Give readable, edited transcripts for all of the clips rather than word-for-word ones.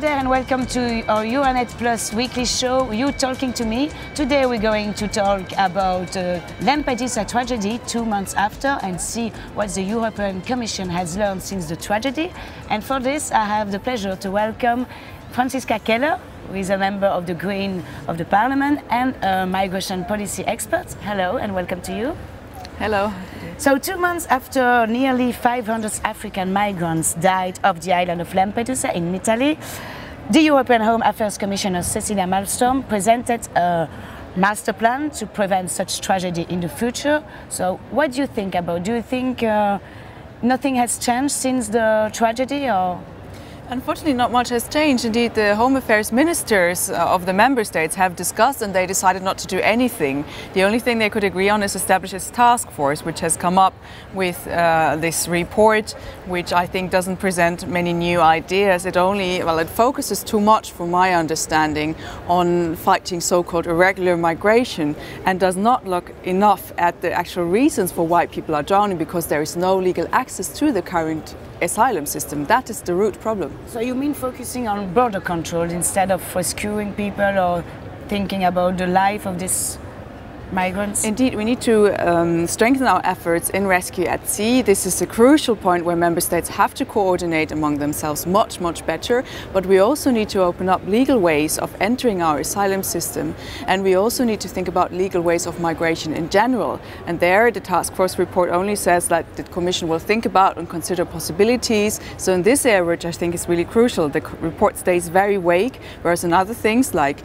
there and welcome to our Euronet Plus weekly show, You Talking to Me. Today we're going to talk about Lampedusa tragedy 2 months after and see what the European Commission has learned since the tragedy. And for this I have the pleasure to welcome Franziska Keller, who is a member of the Green of the Parliament and a migration policy expert. Hello and welcome to you. Hello. So 2 months after nearly 500 African migrants died off the island of Lampedusa in Italy, the European Home Affairs Commissioner Cecilia Malmström presented a master plan to prevent such tragedy in the future. So what do you think about? Do you think nothing has changed since the tragedy, or? Unfortunately, not much has changed. Indeed, the Home Affairs Ministers of the Member States have discussed and they decided not to do anything. The only thing they could agree on is establish a task force, which has come up with this report, which I think doesn't present many new ideas. It focuses too much, from my understanding, on fighting so-called irregular migration and does not look enough at the actual reasons for why people are drowning, because there is no legal access to the current asylum system. That is the root problem. So you mean focusing on border control instead of rescuing people or thinking about the life of these migrants? Indeed, we need to strengthen our efforts in rescue at sea. This is a crucial point where member states have to coordinate among themselves much better, but we also need to open up legal ways of entering our asylum system, and we also need to think about legal ways of migration in general. And there the task force report only says that the Commission will think about and consider possibilities. So in this area, which I think is really crucial, the report stays very vague, whereas in other things like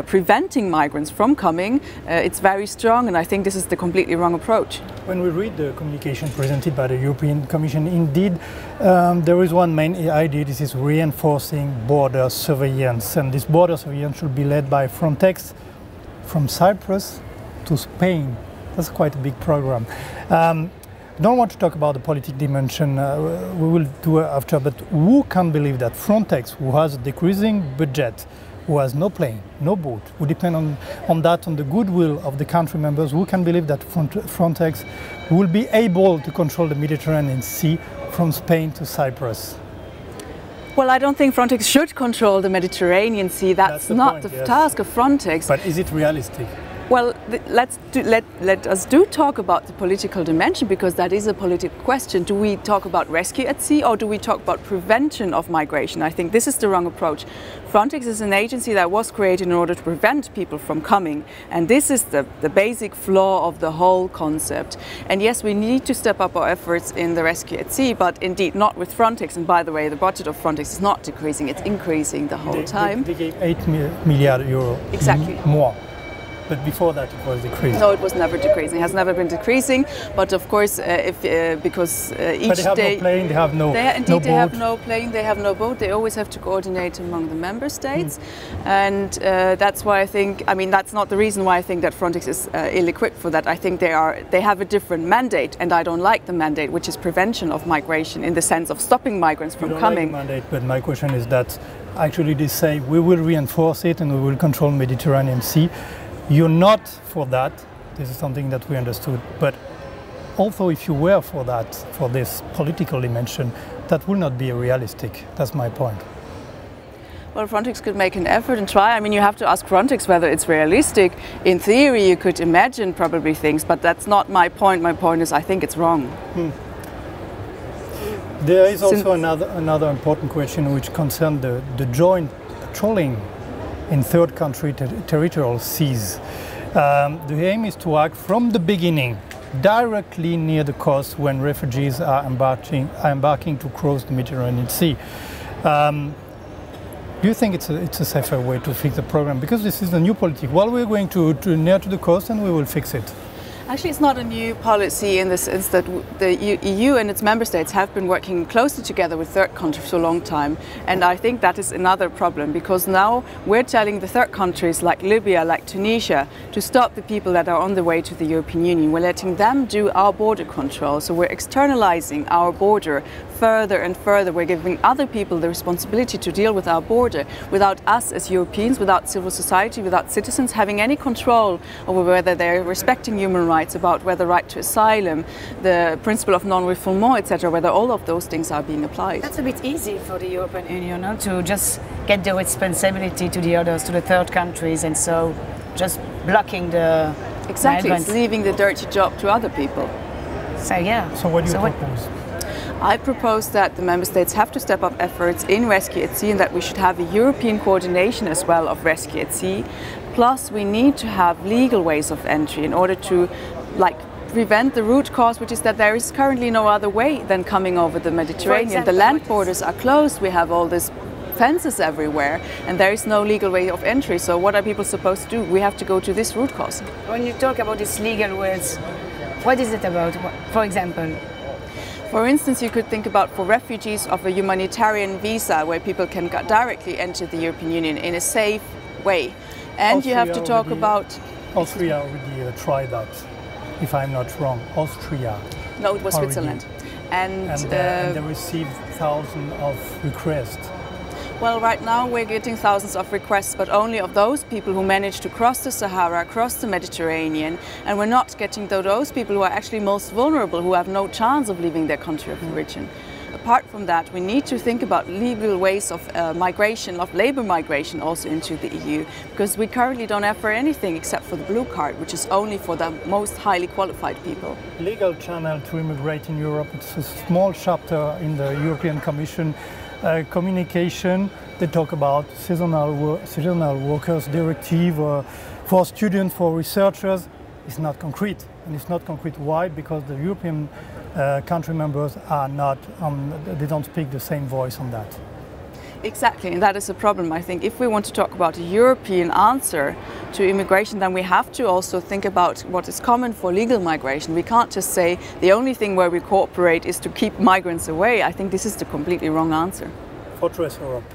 preventing migrants from coming, it's very strong, and I think this is the completely wrong approach. When we read the communication presented by the European Commission, indeed there is one main idea. This is reinforcing border surveillance, and this border surveillance should be led by Frontex from Cyprus to Spain. That's quite a big program. I don't want to talk about the political dimension, we will do it after, but who can believe that Frontex, who has a decreasing budget, who has no plane, no boat, who depend on the goodwill of the country members, who can believe that Frontex will be able to control the Mediterranean Sea from Spain to Cyprus? Well, I don't think Frontex should control the Mediterranean Sea. That's not the task of Frontex. But is it realistic? Well, let us talk about the political dimension, because that is a political question. Do we talk about rescue at sea, or do we talk about prevention of migration? I think this is the wrong approach. Frontex is an agency that was created in order to prevent people from coming, and this is the basic flaw of the whole concept. And yes, we need to step up our efforts in the rescue at sea, but indeed not with Frontex. And by the way, the budget of Frontex is not decreasing, it's increasing the whole time. They gave 8 million euro exactly more. But before that it was decreasing. No, it was never decreasing. It has never been decreasing. But of course, because each but they have day no plane, they have no boat. They have no plane, they have no boat. They always have to coordinate among the member states, and that's why I think. I mean, that's not the reason why I think that Frontex is ill-equipped for that. I think they have a different mandate, and I don't like the mandate, which is prevention of migration in the sense of stopping migrants from coming. Like the mandate, but my question is that actually they say we will reinforce it and we will control Mediterranean Sea. You're not for that. This is something that we understood. But also, if you were for that, for this political dimension, that will not be realistic. That's my point. Well, Frontex could make an effort and try. I mean, you have to ask Frontex whether it's realistic. In theory, you could imagine probably things, but that's not my point. My point is I think it's wrong. There is also another important question which concerns the joint patrolling in third country territorial seas. The aim is to act from the beginning, directly near the coast when refugees are embarking to cross the Mediterranean Sea. Do you think it's a safer way to fix the program? Because this is a new policy. Well, we're going to near to the coast and we will fix it. Actually, it's not a new policy in the sense that the EU and its member states have been working closely together with third countries for a long time. And I think that is another problem, because now we're telling the third countries like Libya, like Tunisia, to stop the people that are on the way to the European Union. We're letting them do our border control. So we're externalizing our border further and further. We're giving other people the responsibility to deal with our border without us as Europeans, without civil society, without citizens having any control over whether they're respecting human rights, about whether right to asylum, the principle of non-refoulement, etc., whether all of those things are being applied. That's a bit easy for the European Union, no? To just get the responsibility to the others, to the third countries, and so just blocking the Exactly, migrants. it's leaving the dirty job to other people. So yeah. So what do you propose? I propose that the member states have to step up efforts in rescue at sea, and that we should have a European coordination as well of rescue at sea. Plus, we need to have legal ways of entry in order to prevent the root cause, which is that there is currently no other way than coming over the Mediterranean. The land borders are closed, we have all these fences everywhere, and there is no legal way of entry. So what are people supposed to do? We have to go to this root cause. When you talk about these legal ways, what is it about, for example? For instance, you could think about for refugees of a humanitarian visa where people can directly enter the European Union in a safe way. And you have to talk about... Austria already tried that, if I'm not wrong. Austria. No, it was already. Switzerland. And they received thousands of requests. Well, right now we're getting thousands of requests, but only of those people who manage to cross the Sahara, cross the Mediterranean, and we're not getting to those people who are actually most vulnerable, who have no chance of leaving their country of origin. Apart from that, we need to think about legal ways of migration, of labour migration also into the EU, because we currently don't offer anything except for the blue card, which is only for the most highly qualified people. Legal channel to immigrate in Europe, it's a small chapter in the European Commission communication. They talk about seasonal workers directive for students, for researchers. It's not concrete, and it's not concrete. Why? Because the European country members are not, they don't speak the same voice on that. Exactly, and that is a problem. I think if we want to talk about a European answer to immigration, then we have to also think about what is common for legal migration. We can't just say the only thing where we cooperate is to keep migrants away. I think this is the completely wrong answer. Fortress Europe.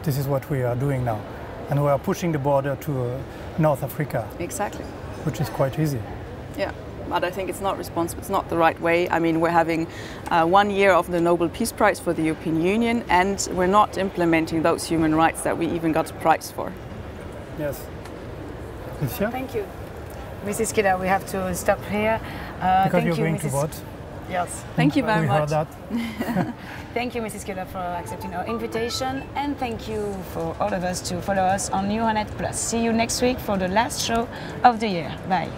This is what we are doing now. And we are pushing the border to North Africa. Exactly. Which is quite easy. Yeah. But I think it's not responsible, it's not the right way. I mean, we're having 1 year of the Nobel Peace Prize for the European Union, and we're not implementing those human rights that we even got a prize for. Yes. Cecilia? Thank you. Mrs. Keller, we have to stop here. Because thank you're you, going Mrs. to vote. Yes. Thank you very we much. Heard that. Thank you, Mrs. Keller, for accepting our invitation, and thank you for all of us to follow us on Euronet Plus. See you next week for the last show of the year. Bye.